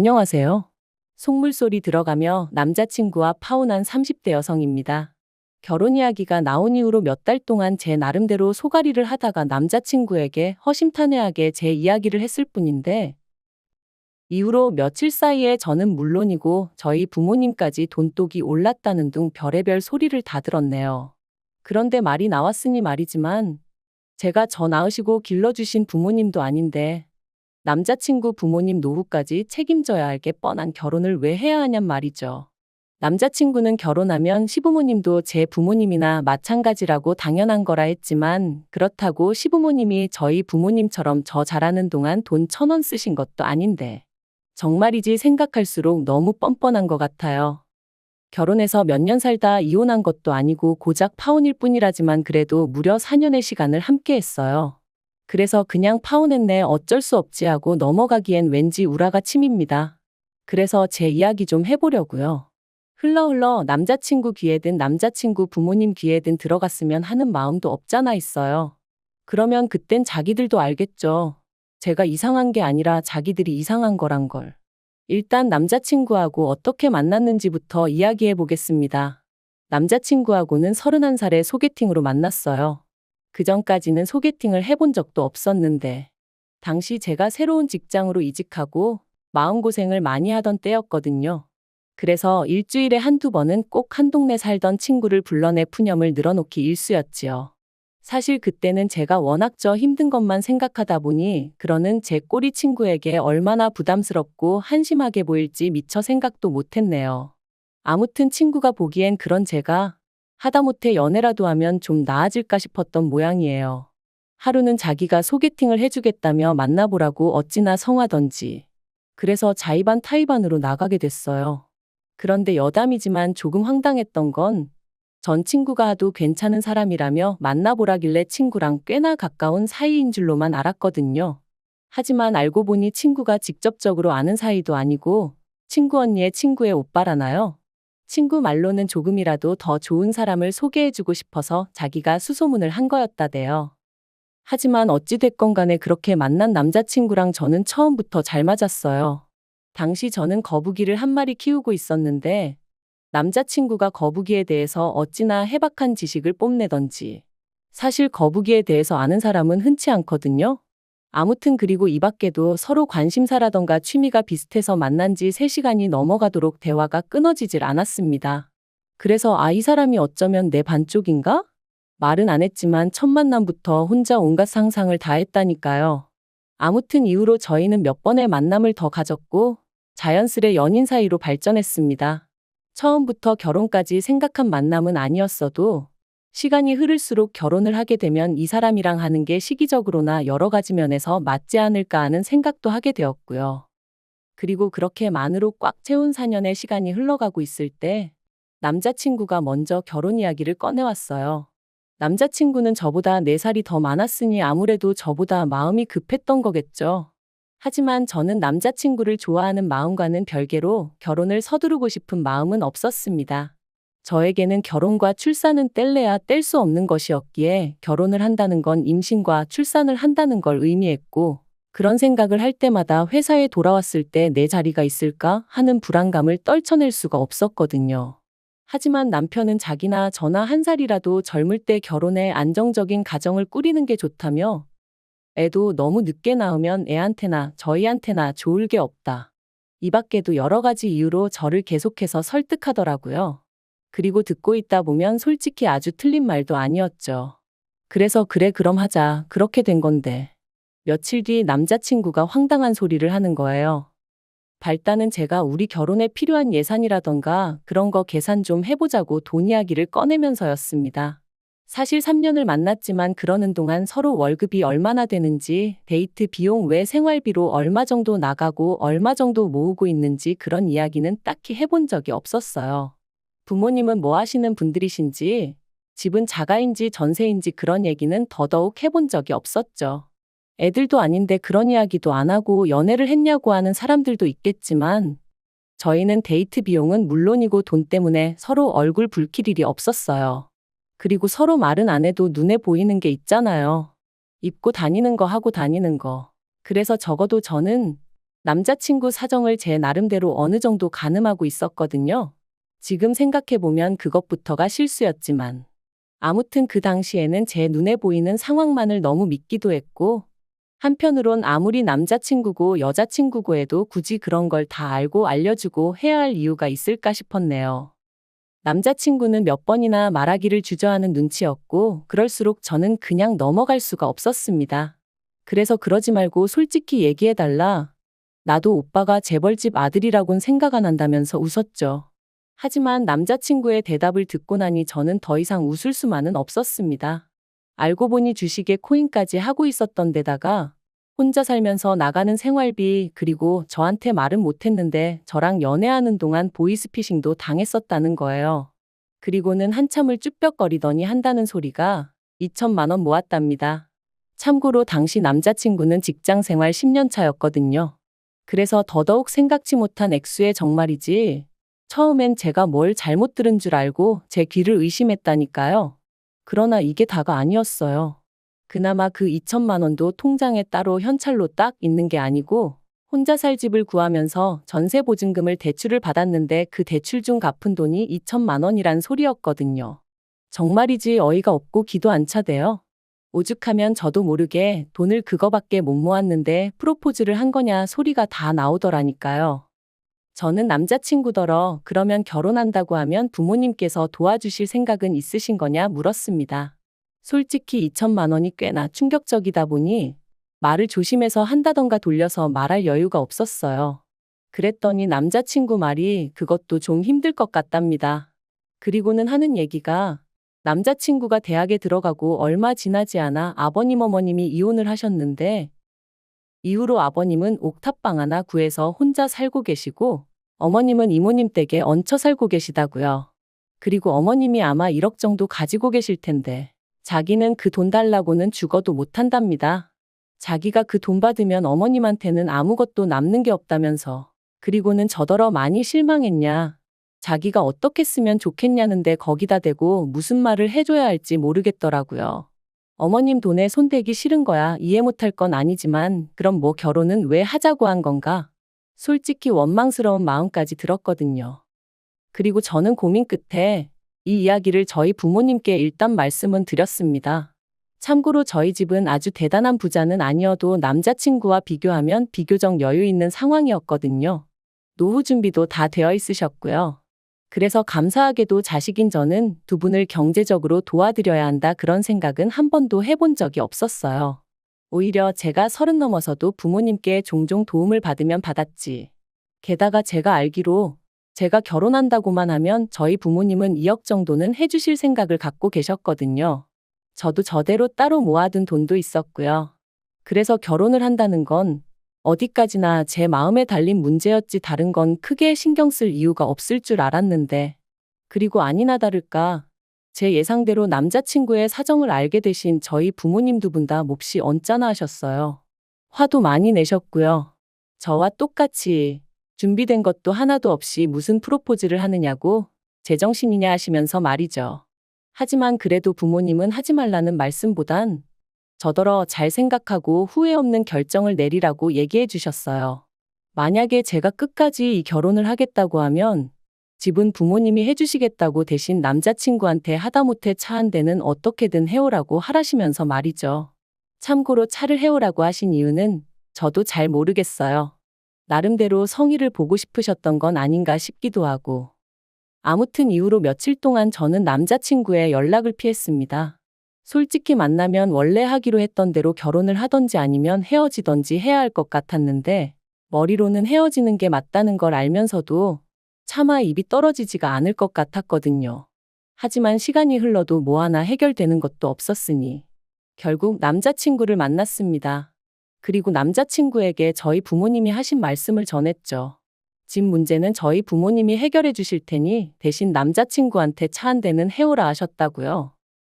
안녕하세요. 속물소리 들어가며 남자친구와 파혼한 30대 여성입니다. 결혼 이야기가 나온 이후로 몇 달 동안 제 나름대로 소가리를 하다가 남자친구에게 허심탄회하게 제 이야기를 했을 뿐인데, 이후로 며칠 사이에 저는 물론이고 저희 부모님까지 돈독이 올랐다는 등 별의별 소리를 다 들었네요. 그런데 말이 나왔으니 말이지만, 제가 저 낳으시고 길러주신 부모님도 아닌데, 남자친구 부모님 노후까지 책임져야 할 게 뻔한 결혼을 왜 해야 하냔 말이죠. 남자친구는 결혼하면 시부모님도 제 부모님이나 마찬가지라고 당연한 거라 했지만, 그렇다고 시부모님이 저희 부모님처럼 저 자라는 동안 돈 1,000원 쓰신 것도 아닌데, 정말이지 생각할수록 너무 뻔뻔한 것 같아요. 결혼해서 몇 년 살다 이혼한 것도 아니고 고작 파혼일 뿐이라지만 그래도 무려 4년의 시간을 함께 했어요. 그래서 그냥 파혼했네 어쩔 수 없지 하고 넘어가기엔 왠지 우라가 침입니다. 그래서 제 이야기 좀 해보려고요. 흘러 남자친구 귀에든 남자친구 부모님 귀에든 들어갔으면 하는 마음도 없잖아 있어요. 그러면 그땐 자기들도 알겠죠. 제가 이상한 게 아니라 자기들이 이상한 거란 걸. 일단 남자친구하고 어떻게 만났는지부터 이야기해 보겠습니다. 남자친구하고는 31살에 소개팅으로 만났어요. 그전까지는 소개팅을 해본 적도 없었는데, 당시 제가 새로운 직장으로 이직하고 마음고생을 많이 하던 때였거든요. 그래서 일주일에 한두 번은 꼭 한 동네 살던 친구를 불러내 푸념을 늘어놓기 일쑤였지요. 사실 그때는 제가 워낙 저 힘든 것만 생각하다 보니 그러는 제 꼬리 친구에게 얼마나 부담스럽고 한심하게 보일지 미처 생각도 못했네요. 아무튼 친구가 보기엔 그런 제가 하다못해 연애라도 하면 좀 나아질까 싶었던 모양이에요. 하루는 자기가 소개팅을 해주겠다며 만나보라고 어찌나 성하던지. 그래서 자의반 타의반으로 나가게 됐어요. 그런데 여담이지만 조금 황당했던 건 전 친구가 하도 괜찮은 사람이라며 만나보라길래 친구랑 꽤나 가까운 사이인 줄로만 알았거든요. 하지만 알고 보니 친구가 직접적으로 아는 사이도 아니고 친구 언니의 친구의 오빠라나요? 친구 말로는 조금이라도 더 좋은 사람을 소개해주고 싶어서 자기가 수소문을 한 거였다대요. 하지만 어찌됐건 간에 그렇게 만난 남자친구랑 저는 처음부터 잘 맞았어요. 당시 저는 거북이를 한 마리 키우고 있었는데 남자친구가 거북이에 대해서 어찌나 해박한 지식을 뽐내던지. 사실 거북이에 대해서 아는 사람은 흔치 않거든요. 아무튼 그리고 이 밖에도 서로 관심사라던가 취미가 비슷해서 만난 지 3시간이 넘어가도록 대화가 끊어지질 않았습니다. 그래서 이 사람이 어쩌면 내 반쪽인가? 말은 안 했지만 첫 만남부터 혼자 온갖 상상을 다 했다니까요. 아무튼 이후로 저희는 몇 번의 만남을 더 가졌고 자연스레 연인 사이로 발전했습니다. 처음부터 결혼까지 생각한 만남은 아니었어도 시간이 흐를수록 결혼을 하게 되면 이 사람이랑 하는 게 시기적으로나 여러 가지 면에서 맞지 않을까 하는 생각도 하게 되었고요. 그리고 그렇게 만으로 꽉 채운 4년의 시간이 흘러가고 있을 때 남자친구가 먼저 결혼 이야기를 꺼내왔어요. 남자친구는 저보다 4살이 더 많았으니 아무래도 저보다 마음이 급했던 거겠죠. 하지만 저는 남자친구를 좋아하는 마음과는 별개로 결혼을 서두르고 싶은 마음은 없었습니다. 저에게는 결혼과 출산은 뗄래야 뗄 수 없는 것이었기에 결혼을 한다는 건 임신과 출산을 한다는 걸 의미했고, 그런 생각을 할 때마다 회사에 돌아왔을 때 내 자리가 있을까 하는 불안감을 떨쳐낼 수가 없었거든요. 하지만 남편은 자기나 저나 1살이라도 젊을 때 결혼해 안정적인 가정을 꾸리는 게 좋다며 애도 너무 늦게 낳으면 애한테나 저희한테나 좋을 게 없다. 이 밖에도 여러 가지 이유로 저를 계속해서 설득하더라고요. 그리고 듣고 있다 보면 솔직히 아주 틀린 말도 아니었죠. 그래서 그래 그럼 하자 그렇게 된 건데. 며칠 뒤 남자친구가 황당한 소리를 하는 거예요. 발단은 제가 우리 결혼에 필요한 예산이라던가 그런 거 계산 좀 해보자고 돈 이야기를 꺼내면서였습니다. 사실 3년을 만났지만 그러는 동안 서로 월급이 얼마나 되는지, 데이트 비용 외 생활비로 얼마 정도 나가고 얼마 정도 모으고 있는지 그런 이야기는 딱히 해본 적이 없었어요. 부모님은 뭐 하시는 분들이신지, 집은 자가인지 전세인지 그런 얘기는 더더욱 해본 적이 없었죠. 애들도 아닌데 그런 이야기도 안 하고 연애를 했냐고 하는 사람들도 있겠지만, 저희는 데이트 비용은 물론이고 돈 때문에 서로 얼굴 붉힐 일이 없었어요. 그리고 서로 말은 안 해도 눈에 보이는 게 있잖아요. 입고 다니는 거 하고 다니는 거. 그래서 적어도 저는 남자친구 사정을 제 나름대로 어느 정도 가늠하고 있었거든요. 지금 생각해보면 그것부터가 실수였지만. 아무튼 그 당시에는 제 눈에 보이는 상황만을 너무 믿기도 했고, 한편으론 아무리 남자친구고 여자친구고 해도 굳이 그런 걸 다 알고 알려주고 해야 할 이유가 있을까 싶었네요. 남자친구는 몇 번이나 말하기를 주저하는 눈치였고, 그럴수록 저는 그냥 넘어갈 수가 없었습니다. 그래서 그러지 말고 솔직히 얘기해달라. 나도 오빠가 재벌집 아들이라곤 생각 안 한다면서 웃었죠. 하지만 남자친구의 대답을 듣고 나니 저는 더 이상 웃을 수만은 없었습니다. 알고 보니 주식에 코인까지 하고 있었던 데다가 혼자 살면서 나가는 생활비, 그리고 저한테 말은 못했는데 저랑 연애하는 동안 보이스피싱도 당했었다는 거예요. 그리고는 한참을 쭈뼛거리더니 한다는 소리가 2천만 원 모았답니다. 참고로 당시 남자친구는 직장 생활 10년 차였거든요. 그래서 더더욱 생각지 못한 액수의 정말이지. 처음엔 제가 뭘 잘못 들은 줄 알고 제 귀를 의심했다니까요. 그러나 이게 다가 아니었어요. 그나마 그 2천만 원도 통장에 따로 현찰로 딱 있는 게 아니고 혼자 살 집을 구하면서 전세 보증금을 대출을 받았는데 그 대출 중 갚은 돈이 2천만 원이란 소리였거든요. 정말이지 어이가 없고 기도 안 차대요. 오죽하면 저도 모르게 돈을 그거밖에 못 모았는데 프로포즈를 한 거냐 소리가 다 나오더라니까요. 저는 남자친구더러 그러면 결혼한다고 하면 부모님께서 도와주실 생각은 있으신 거냐 물었습니다. 솔직히 2천만 원이 꽤나 충격적이다 보니 말을 조심해서 한다던가 돌려서 말할 여유가 없었어요. 그랬더니 남자친구 말이 그것도 좀 힘들 것 같답니다. 그리고는 하는 얘기가 남자친구가 대학에 들어가고 얼마 지나지 않아 아버님 어머님이 이혼을 하셨는데 이후로 아버님은 옥탑방 하나 구해서 혼자 살고 계시고 어머님은 이모님 댁에 얹혀 살고 계시다고요. 그리고 어머님이 아마 1억 정도 가지고 계실 텐데 자기는 그 돈 달라고는 죽어도 못한답니다. 자기가 그 돈 받으면 어머님한테는 아무것도 남는 게 없다면서. 그리고는 저더러 많이 실망했냐. 자기가 어떻게 쓰면 좋겠냐는데 거기다 대고 무슨 말을 해줘야 할지 모르겠더라고요. 어머님 돈에 손대기 싫은 거야 이해 못할 건 아니지만 그럼 뭐 결혼은 왜 하자고 한 건가? 솔직히 원망스러운 마음까지 들었거든요. 그리고 저는 고민 끝에 이 이야기를 저희 부모님께 일단 말씀은 드렸습니다. 참고로 저희 집은 아주 대단한 부자는 아니어도 남자친구와 비교하면 비교적 여유 있는 상황이었거든요. 노후 준비도 다 되어 있으셨고요. 그래서 감사하게도 자식인 저는 두 분을 경제적으로 도와드려야 한다 그런 생각은 한 번도 해본 적이 없었어요. 오히려 제가 30 넘어서도 부모님께 종종 도움을 받으면 받았지. 게다가 제가 알기로 제가 결혼한다고만 하면 저희 부모님은 2억 정도는 해주실 생각을 갖고 계셨거든요. 저도 저대로 따로 모아둔 돈도 있었고요. 그래서 결혼을 한다는 건 어디까지나 제 마음에 달린 문제였지 다른 건 크게 신경 쓸 이유가 없을 줄 알았는데. 그리고 아니나 다를까 제 예상대로 남자친구의 사정을 알게 되신 저희 부모님 두 분 다 몹시 언짢아 하셨어요. 화도 많이 내셨고요. 저와 똑같이 준비된 것도 하나도 없이 무슨 프로포즈를 하느냐고 제정신이냐 하시면서 말이죠. 하지만 그래도 부모님은 하지 말라는 말씀보단 저더러 잘 생각하고 후회 없는 결정을 내리라고 얘기해 주셨어요. 만약에 제가 끝까지 이 결혼을 하겠다고 하면 집은 부모님이 해주시겠다고 대신 남자친구한테 하다못해 차 한 대는 어떻게든 해오라고 하라시면서 말이죠. 참고로 차를 해오라고 하신 이유는 저도 잘 모르겠어요. 나름대로 성의를 보고 싶으셨던 건 아닌가 싶기도 하고. 아무튼 이후로 며칠 동안 저는 남자친구의 연락을 피했습니다. 솔직히 만나면 원래 하기로 했던 대로 결혼을 하던지 아니면 헤어지던지 해야 할 것 같았는데 머리로는 헤어지는 게 맞다는 걸 알면서도 차마 입이 떨어지지가 않을 것 같았거든요. 하지만 시간이 흘러도 뭐 하나 해결되는 것도 없었으니 결국 남자친구를 만났습니다. 그리고 남자친구에게 저희 부모님이 하신 말씀을 전했죠. 집 문제는 저희 부모님이 해결해 주실 테니 대신 남자친구한테 차 한 대는 해오라 하셨다고요.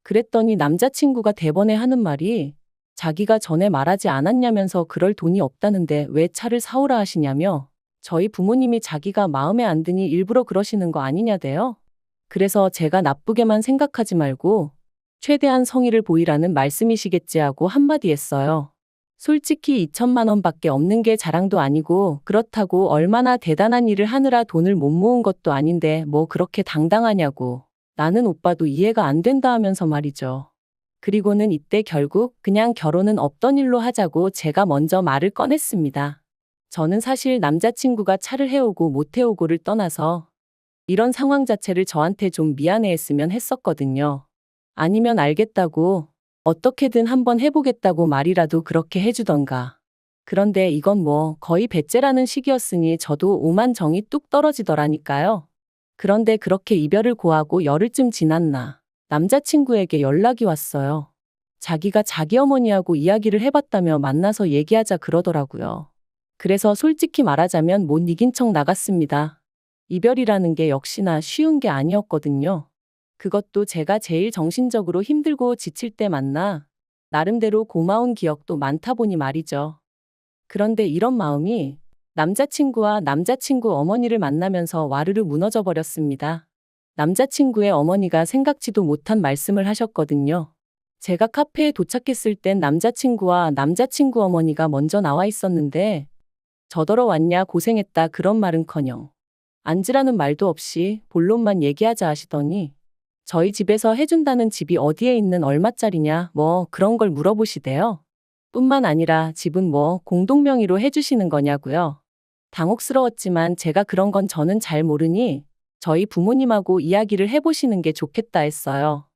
그랬더니 남자친구가 대번에 하는 말이 자기가 전에 말하지 않았냐면서 그럴 돈이 없다는데 왜 차를 사오라 하시냐며 저희 부모님이 자기가 마음에 안 드니 일부러 그러시는 거 아니냐대요. 그래서 제가 나쁘게만 생각하지 말고 최대한 성의를 보이라는 말씀이시겠지 하고 한마디 했어요. 솔직히 2천만 원밖에 없는 게 자랑도 아니고 그렇다고 얼마나 대단한 일을 하느라 돈을 못 모은 것도 아닌데 뭐 그렇게 당당하냐고. 나는 오빠도 이해가 안 된다 하면서 말이죠. 그리고는 이때 결국 그냥 결혼은 없던 일로 하자고 제가 먼저 말을 꺼냈습니다. 저는 사실 남자친구가 차를 해오고 못 해오고를 떠나서 이런 상황 자체를 저한테 좀 미안해했으면 했었거든요. 아니면 알겠다고 어떻게든 한번 해보겠다고 말이라도 그렇게 해주던가. 그런데 이건 뭐 거의 배째라는 식이었으니 저도 오만정이 뚝 떨어지더라니까요. 그런데 그렇게 이별을 고하고 열흘쯤 지났나 남자친구에게 연락이 왔어요. 자기가 자기 어머니하고 이야기를 해봤다며 만나서 얘기하자 그러더라고요. 그래서 솔직히 말하자면 못 이긴 척 나갔습니다. 이별이라는 게 역시나 쉬운 게 아니었거든요. 그것도 제가 제일 정신적으로 힘들고 지칠 때 만나 나름대로 고마운 기억도 많다 보니 말이죠. 그런데 이런 마음이 남자친구와 남자친구 어머니를 만나면서 와르르 무너져 버렸습니다. 남자친구의 어머니가 생각지도 못한 말씀을 하셨거든요. 제가 카페에 도착했을 땐 남자친구와 남자친구 어머니가 먼저 나와 있었는데 저더러 왔냐 고생했다 그런 말은커녕 앉으라는 말도 없이 본론만 얘기하자 하시더니 저희 집에서 해준다는 집이 어디에 있는 얼마짜리냐 뭐 그런 걸 물어보시대요. 뿐만 아니라 집은 뭐 공동명의로 해주시는 거냐고요. 당혹스러웠지만 제가 그런 건 저는 잘 모르니 저희 부모님하고 이야기를 해보시는 게 좋겠다 했어요.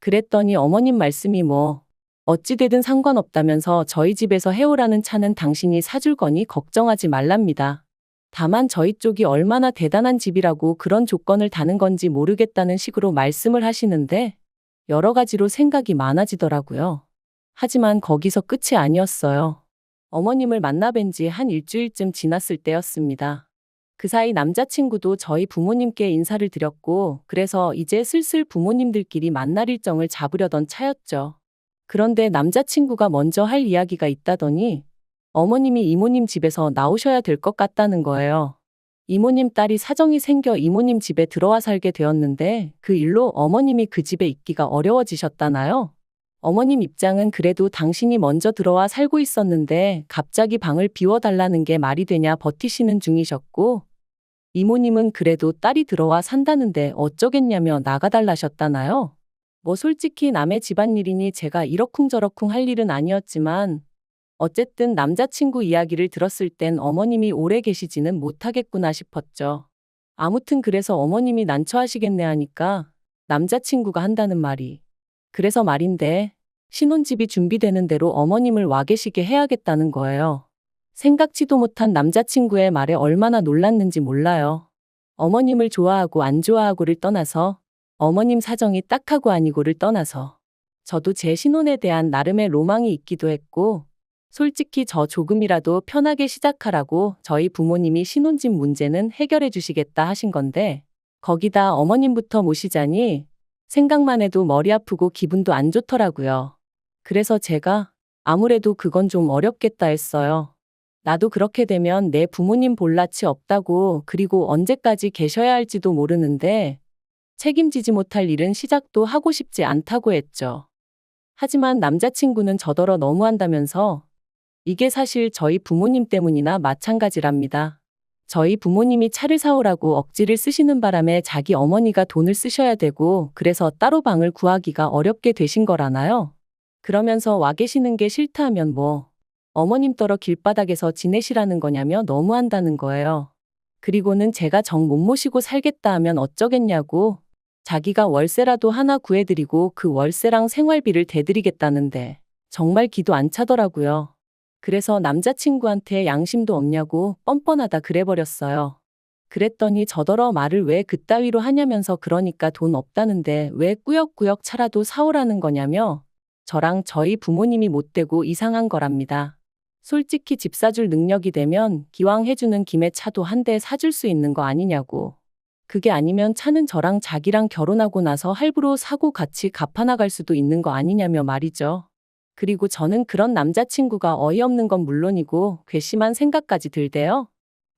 그랬더니 어머님 말씀이 뭐 어찌되든 상관없다면서 저희 집에서 해오라는 차는 당신이 사줄 거니 걱정하지 말랍니다. 다만 저희 쪽이 얼마나 대단한 집이라고 그런 조건을 다는 건지 모르겠다는 식으로 말씀을 하시는데 여러 가지로 생각이 많아지더라고요. 하지만 거기서 끝이 아니었어요. 어머님을 만나 뵌 지 한 일주일쯤 지났을 때였습니다. 그 사이 남자친구도 저희 부모님께 인사를 드렸고 그래서 이제 슬슬 부모님들끼리 만날 일정을 잡으려던 차였죠. 그런데 남자친구가 먼저 할 이야기가 있다더니 어머님이 이모님 집에서 나오셔야 될 것 같다는 거예요. 이모님 딸이 사정이 생겨 이모님 집에 들어와 살게 되었는데 그 일로 어머님이 그 집에 있기가 어려워지셨다나요? 어머님 입장은 그래도 당신이 먼저 들어와 살고 있었는데 갑자기 방을 비워달라는 게 말이 되냐 버티시는 중이셨고 이모님은 그래도 딸이 들어와 산다는데 어쩌겠냐며 나가달라셨다나요? 뭐 솔직히 남의 집안일이니 제가 이러쿵저러쿵 할 일은 아니었지만 어쨌든 남자친구 이야기를 들었을 땐 어머님이 오래 계시지는 못하겠구나 싶었죠. 아무튼 그래서 어머님이 난처하시겠네 하니까 남자친구가 한다는 말이 그래서 말인데 신혼집이 준비되는 대로 어머님을 와 계시게 해야겠다는 거예요. 생각지도 못한 남자친구의 말에 얼마나 놀랐는지 몰라요. 어머님을 좋아하고 안 좋아하고를 떠나서 어머님 사정이 딱하고 아니고를 떠나서 저도 제 신혼에 대한 나름의 로망이 있기도 했고 솔직히 저 조금이라도 편하게 시작하라고 저희 부모님이 신혼집 문제는 해결해 주시겠다 하신 건데 거기다 어머님부터 모시자니 생각만 해도 머리 아프고 기분도 안 좋더라고요. 그래서 제가 아무래도 그건 좀 어렵겠다 했어요. 나도 그렇게 되면 내 부모님 볼 낯이 없다고 그리고 언제까지 계셔야 할지도 모르는데 책임지지 못할 일은 시작도 하고 싶지 않다고 했죠. 하지만 남자친구는 저더러 너무한다면서 이게 사실 저희 부모님 때문이나 마찬가지랍니다. 저희 부모님이 차를 사오라고 억지를 쓰시는 바람에 자기 어머니가 돈을 쓰셔야 되고 그래서 따로 방을 구하기가 어렵게 되신 거라나요? 그러면서 와 계시는 게 싫다 하면 뭐 어머님 떨어 길바닥에서 지내시라는 거냐며 너무한다는 거예요. 그리고는 제가 정 못 모시고 살겠다 하면 어쩌겠냐고 자기가 월세라도 하나 구해드리고 그 월세랑 생활비를 대드리겠다는데 정말 기도 안 차더라고요. 그래서 남자친구한테 양심도 없냐고 뻔뻔하다 그래버렸어요. 그랬더니 저더러 말을 왜 그따위로 하냐면서 그러니까 돈 없다는데 왜 꾸역꾸역 차라도 사오라는 거냐며 저랑 저희 부모님이 못되고 이상한 거랍니다. 솔직히 집 사줄 능력이 되면 기왕 해주는 김에 차도 한 대 사줄 수 있는 거 아니냐고. 그게 아니면 차는 저랑 자기랑 결혼하고 나서 할부로 사고 같이 갚아나갈 수도 있는 거 아니냐며 말이죠. 그리고 저는 그런 남자친구가 어이없는 건 물론이고 괘씸한 생각까지 들대요.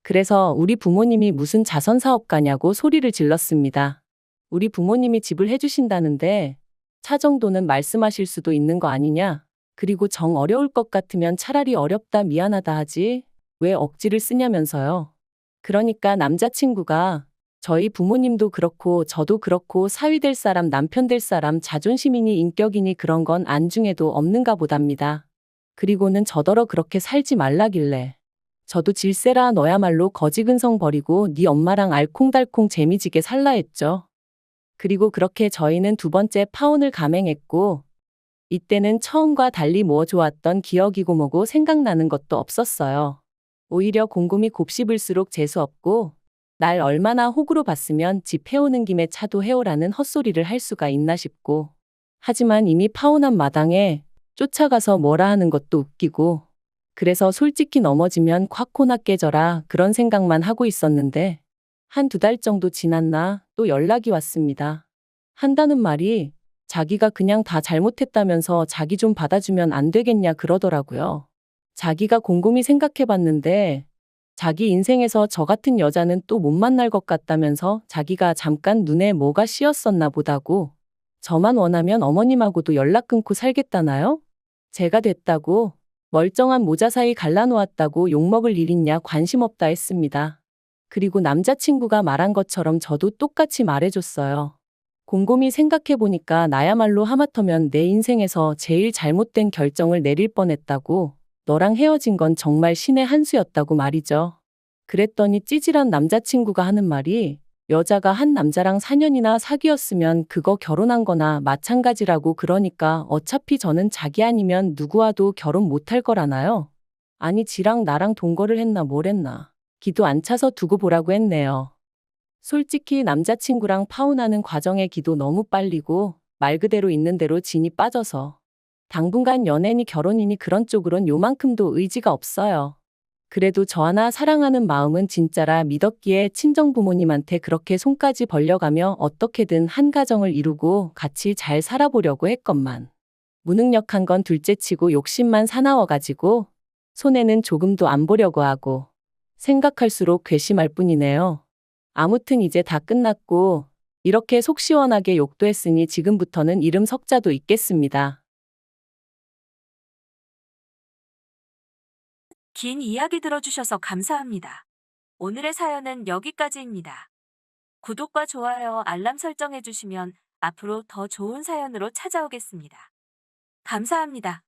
그래서 우리 부모님이 무슨 자선사업가냐고 소리를 질렀습니다. 우리 부모님이 집을 해주신다는데 차 정도는 말씀하실 수도 있는 거 아니냐. 그리고 정 어려울 것 같으면 차라리 어렵다 미안하다 하지. 왜 억지를 쓰냐면서요. 그러니까 남자친구가 저희 부모님도 그렇고 저도 그렇고 사위 될 사람 남편 될 사람 자존심이니 인격이니 그런 건 안중에도 없는가 보답니다. 그리고는 저더러 그렇게 살지 말라길래. 저도 질세라 너야말로 거지근성 버리고 네 엄마랑 알콩달콩 재미지게 살라 했죠. 그리고 그렇게 저희는 두 번째 파혼을 감행했고 이때는 처음과 달리 뭐 좋았던 기억이고 뭐고 생각나는 것도 없었어요. 오히려 곰곰이 곱씹을수록 재수없고 날 얼마나 호구로 봤으면 집 해오는 김에 차도 해오라는 헛소리를 할 수가 있나 싶고 하지만 이미 파혼한 마당에 쫓아가서 뭐라 하는 것도 웃기고 그래서 솔직히 넘어지면 콱코나 깨져라 그런 생각만 하고 있었는데 한 두 달 정도 지났나 또 연락이 왔습니다. 한다는 말이 자기가 그냥 다 잘못했다면서 자기 좀 받아주면 안 되겠냐 그러더라고요. 자기가 곰곰이 생각해 봤는데 자기 인생에서 저 같은 여자는 또 못 만날 것 같다면서 자기가 잠깐 눈에 뭐가 씌었었나 보다고 저만 원하면 어머님하고도 연락 끊고 살겠다나요? 제가 됐다고 멀쩡한 모자 사이 갈라놓았다고 욕먹을 일 있냐 관심 없다 했습니다. 그리고 남자친구가 말한 것처럼 저도 똑같이 말해줬어요. 곰곰이 생각해보니까 나야말로 하마터면 내 인생에서 제일 잘못된 결정을 내릴 뻔했다고 너랑 헤어진 건 정말 신의 한 수였다고 말이죠. 그랬더니 찌질한 남자친구가 하는 말이 여자가 한 남자랑 4년이나 사귀었으면 그거 결혼한 거나 마찬가지라고 그러니까 어차피 저는 자기 아니면 누구와도 결혼 못할 거라나요? 아니 지랑 나랑 동거를 했나 뭘 했나. 기도 안 차서 두고 보라고 했네요. 솔직히 남자친구랑 파혼하는 과정의 기도 너무 빨리고 말 그대로 있는 대로 진이 빠져서 당분간 연애니 결혼이니 그런 쪽으론 요만큼도 의지가 없어요. 그래도 저 하나 사랑하는 마음은 진짜라 믿었기에 친정 부모님한테 그렇게 손까지 벌려가며 어떻게든 한 가정을 이루고 같이 잘 살아보려고 했건만 무능력한 건 둘째치고 욕심만 사나워가지고 손해는 조금도 안 보려고 하고 생각할수록 괘씸할 뿐이네요. 아무튼 이제 다 끝났고 이렇게 속 시원하게 욕도 했으니 지금부터는 이름 석자도 있겠습니다. 긴 이야기 들어주셔서 감사합니다. 오늘의 사연은 여기까지입니다. 구독과 좋아요, 알람 설정해주시면 앞으로 더 좋은 사연으로 찾아오겠습니다. 감사합니다.